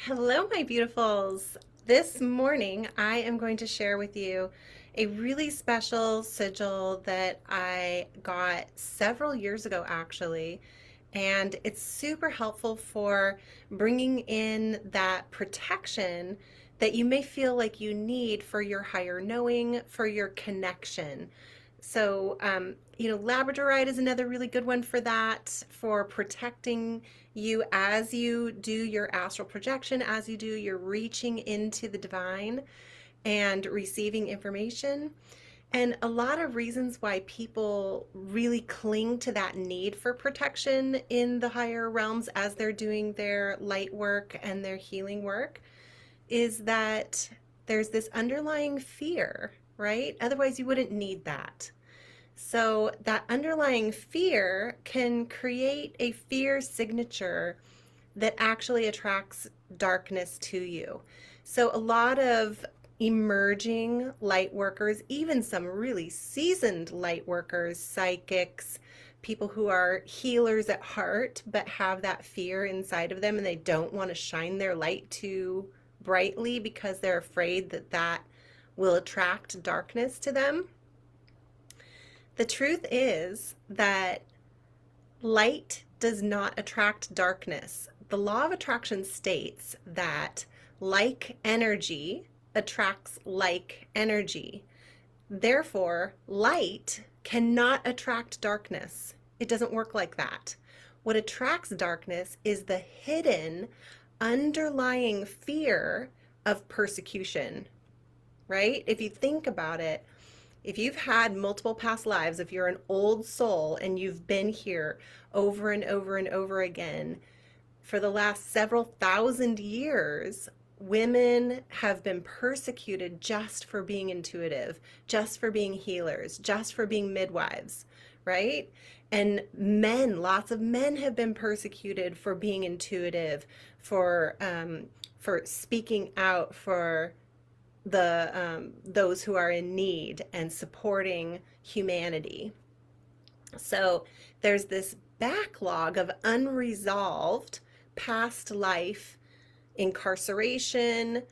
Hello, my beautifuls. This morning, I am going to share with you a really special sigil that I got several years ago, actually. And it's super helpful for bringing in that protection that you may feel like you need for your higher knowing, for your connection. So, labradorite is another really good one for that, for protecting you as you do your astral projection, as you do your reaching into the divine and receiving information. And a lot of reasons why people really cling to that need for protection in the higher realms as they're doing their light work and their healing work is that there's this underlying fear, right? Otherwise, you wouldn't need that. So that underlying fear can create a fear signature that actually attracts darkness to you. So a lot of emerging light workers, even some really seasoned light workers, psychics, people who are healers at heart, but have that fear inside of them and they don't want to shine their light too brightly because they're afraid that that will attract darkness to them. The truth is that light does not attract darkness. The law of attraction states that like energy attracts like energy. Therefore, light cannot attract darkness. It doesn't work like that. What attracts darkness is the hidden underlying fear of persecution, right? If you think about it, if you've had multiple past lives, if you're an old soul and you've been here over and over and over again for the last several thousand years, women have been persecuted just for being intuitive, just for being healers, just for being midwives, right? And men, lots of men have been persecuted for being intuitive, for speaking out for the those who are in need and supporting humanity. So there's this backlog of unresolved past life incarceration,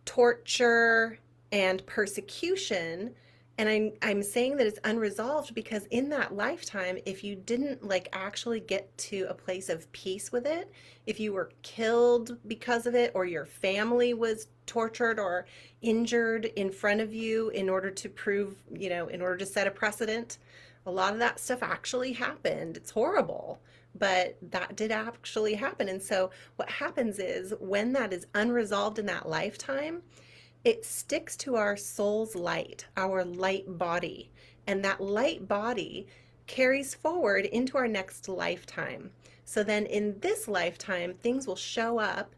torture, and persecution. And I'm saying that it's unresolved because in that lifetime, if you didn't like actually get to a place of peace with it, if you were killed because of it, or your family was tortured or injured in front of you in order to prove, in order to set a precedent, a lot of that stuff actually happened. It's horrible, but that did actually happen. And so what happens is when that is unresolved in that lifetime, it sticks to our soul's light, our light body. And that light body carries forward into our next lifetime. So then in this lifetime, things will show up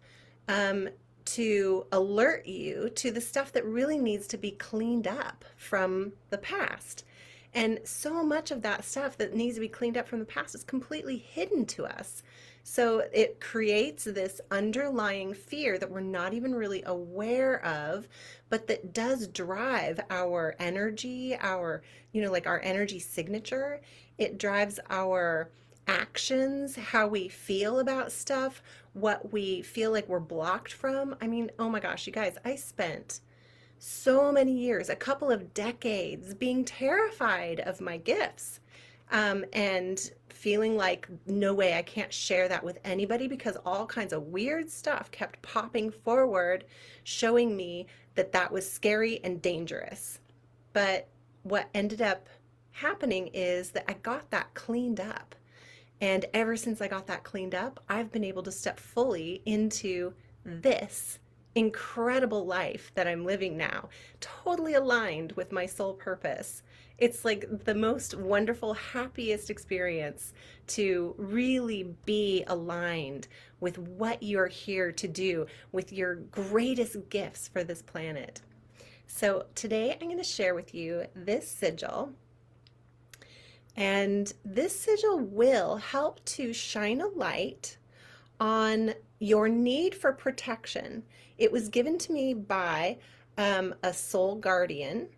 to alert you to the stuff that really needs to be cleaned up from the past. And so much of that stuff that needs to be cleaned up from the past is completely hidden to us. So it creates this underlying fear that we're not even really aware of, but that does drive our energy, like our energy signature. It drives our actions, how we feel about stuff, what we feel like we're blocked from. I mean, oh my gosh, you guys, I spent so many years, a couple of decades, being terrified of my gifts, and feeling like, no way, I can't share that with anybody because all kinds of weird stuff kept popping forward, showing me that that was scary and dangerous. But what ended up happening is that I got that cleaned up. And ever since I got that cleaned up, I've been able to step fully into this incredible life that I'm living now, totally aligned with my soul purpose. It's like the most wonderful, happiest experience to really be aligned with what you're here to do, with your greatest gifts for this planet. So today I'm going to share with you this sigil. And this sigil will help to shine a light on your need for protection. It was given to me by a soul guardian,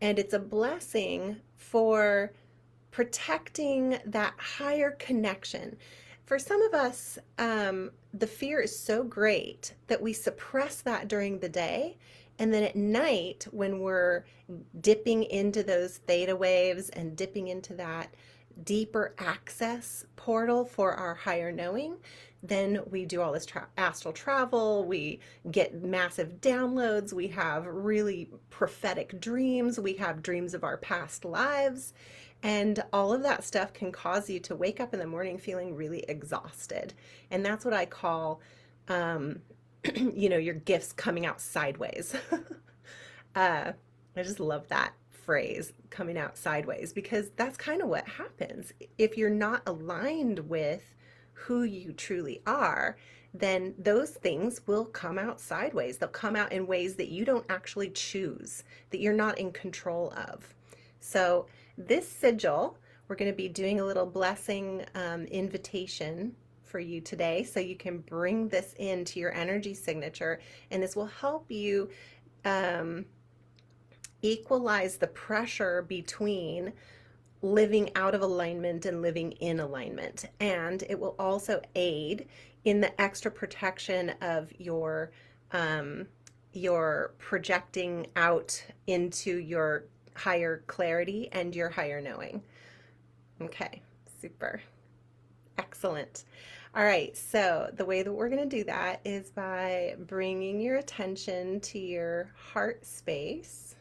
and it's a blessing for protecting that higher connection, For some of us, the fear is so great that we suppress that during the day. And then at night, when we're dipping into those theta waves and dipping into that deeper access portal for our higher knowing, then we do all this astral travel. We get massive downloads. We have really prophetic dreams. We have dreams of our past lives. And all of that stuff can cause you to wake up in the morning feeling really exhausted. And that's what I call, um, your gifts coming out sideways. I just love that phrase, coming out sideways, because that's kind of what happens. If you're not aligned with who you truly are, then those things will come out sideways. They'll come out in ways that you don't actually choose, that you're not in control of. So this sigil, we're going to be doing a little blessing invitation for you today, so you can bring this into your energy signature, and this will help you um, equalize the pressure between living out of alignment and living in alignment. And it will also aid in the extra protection of your projecting out into your higher clarity and your higher knowing. Okay, super. Excellent. All right, so the way that we're going to do that is by bringing your attention to your heart space.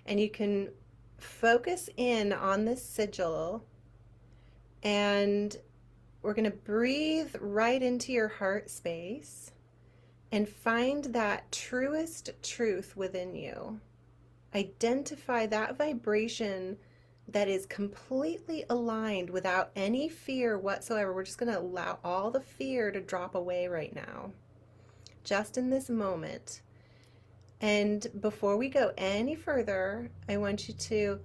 And you can focus in on this sigil, and we're going to breathe right into your heart space and find that truest truth within you. Identify that vibration that is completely aligned without any fear whatsoever. We're just going to allow all the fear to drop away right now, just in this moment. And before we go any further, I want you to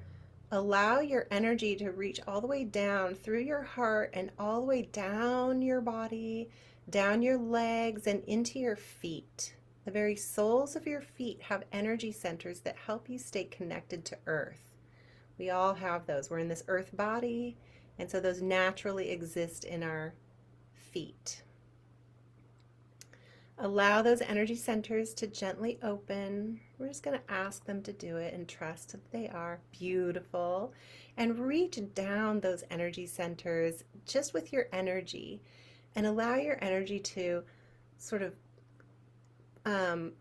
allow your energy to reach all the way down through your heart and all the way down your body, down your legs, and into your feet. The very soles of your feet have energy centers that help you stay connected to Earth. We all have those. We're in this Earth body, and so those naturally exist in our feet. Allow those energy centers to gently open. We're just going to ask them to do it and trust that they are beautiful. And reach down those energy centers just with your energy, and allow your energy to sort of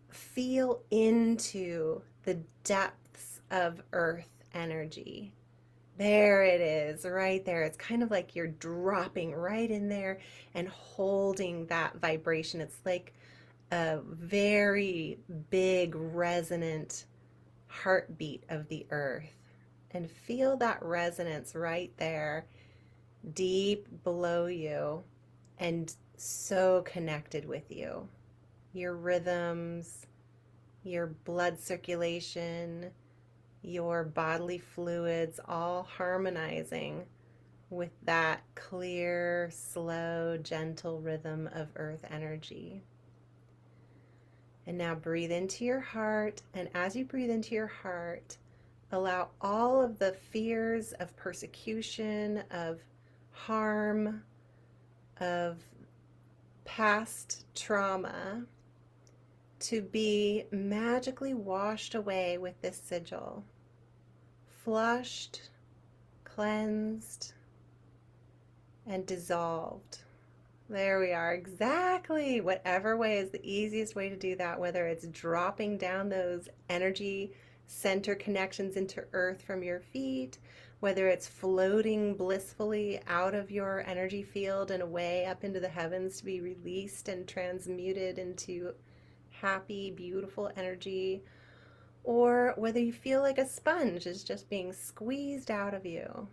feel into the depths of Earth energy. There it is, right there. It's kind of like you're dropping right in there and holding that vibration. It's like a very big resonant heartbeat of the earth. And feel that resonance right there, deep below you, and so connected with you. Your rhythms, your blood circulation, your bodily fluids, all harmonizing with that clear, slow, gentle rhythm of earth energy. And now breathe into your heart, and as you breathe into your heart, allow all of the fears of persecution, of harm, of past trauma to be magically washed away with this sigil. Flushed, cleansed, and dissolved. There we are, exactly. Whatever way is the easiest way to do that, whether it's dropping down those energy center connections into earth from your feet, whether it's floating blissfully out of your energy field and away up into the heavens to be released and transmuted into happy, beautiful energy, or whether you feel like a sponge is just being squeezed out of you.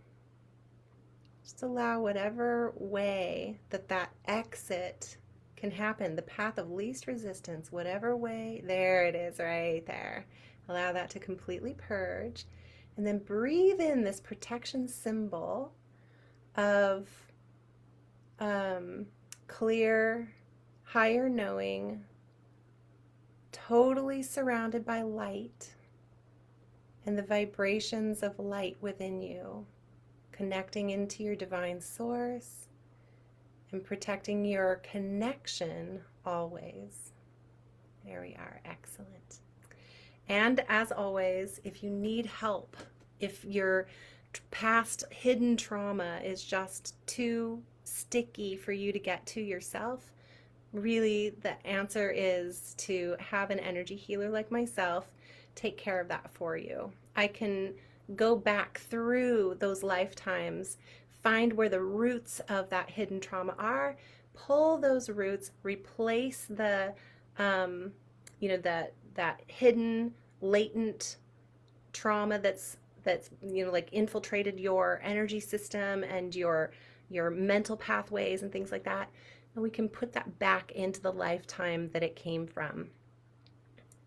Just allow whatever way that exit can happen, the path of least resistance, whatever way. There it is, right there. Allow that to completely purge. And then breathe in this protection symbol of clear, higher knowing, totally surrounded by light and the vibrations of light within you. connecting into your divine source and protecting your connection always. There we are. Excellent. And as always, if you need help, if your past hidden trauma is just too sticky for you to get to yourself, really the answer is to have an energy healer like myself take care of that for you. I can go back through those lifetimes, find where the roots of that hidden trauma are, pull those roots, replace the that hidden latent trauma that's like infiltrated your energy system and your mental pathways and things like that, and we can put that back into the lifetime that it came from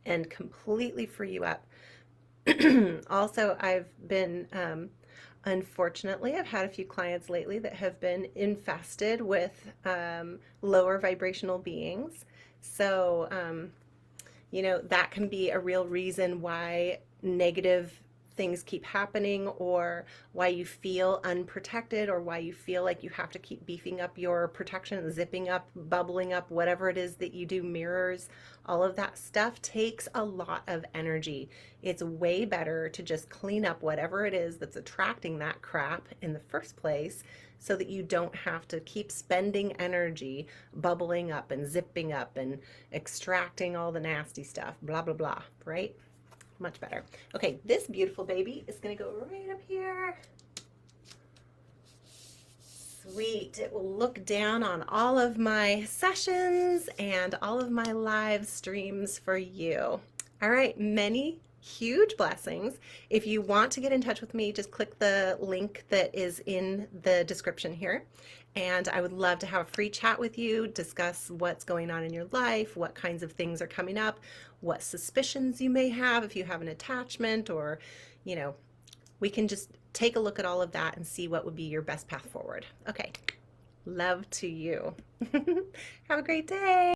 and completely free you up. Also, I've been unfortunately, I've had a few clients lately that have been infested with lower vibrational beings. So that can be a real reason why negative things keep happening, or why you feel unprotected, or why you feel like you have to keep beefing up your protection, zipping up, bubbling up, whatever it is that you do, mirrors, all of that stuff takes a lot of energy. It's way better to just clean up whatever it is that's attracting that crap in the first place, so that you don't have to keep spending energy bubbling up and zipping up and extracting all the nasty stuff, blah, blah, blah, right? Much better. Okay, this beautiful baby is going to go right up here. Sweet. It will look down on all of my sessions and all of my live streams for you. All right, many huge blessings. If you want to get in touch with me, just click the link that is in the description here. And I would love to have a free chat with you, discuss what's going on in your life, what kinds of things are coming up, what suspicions you may have if you have an attachment, or, we can just take a look at all of that and see what would be your best path forward. Okay, love to you. Have a great day.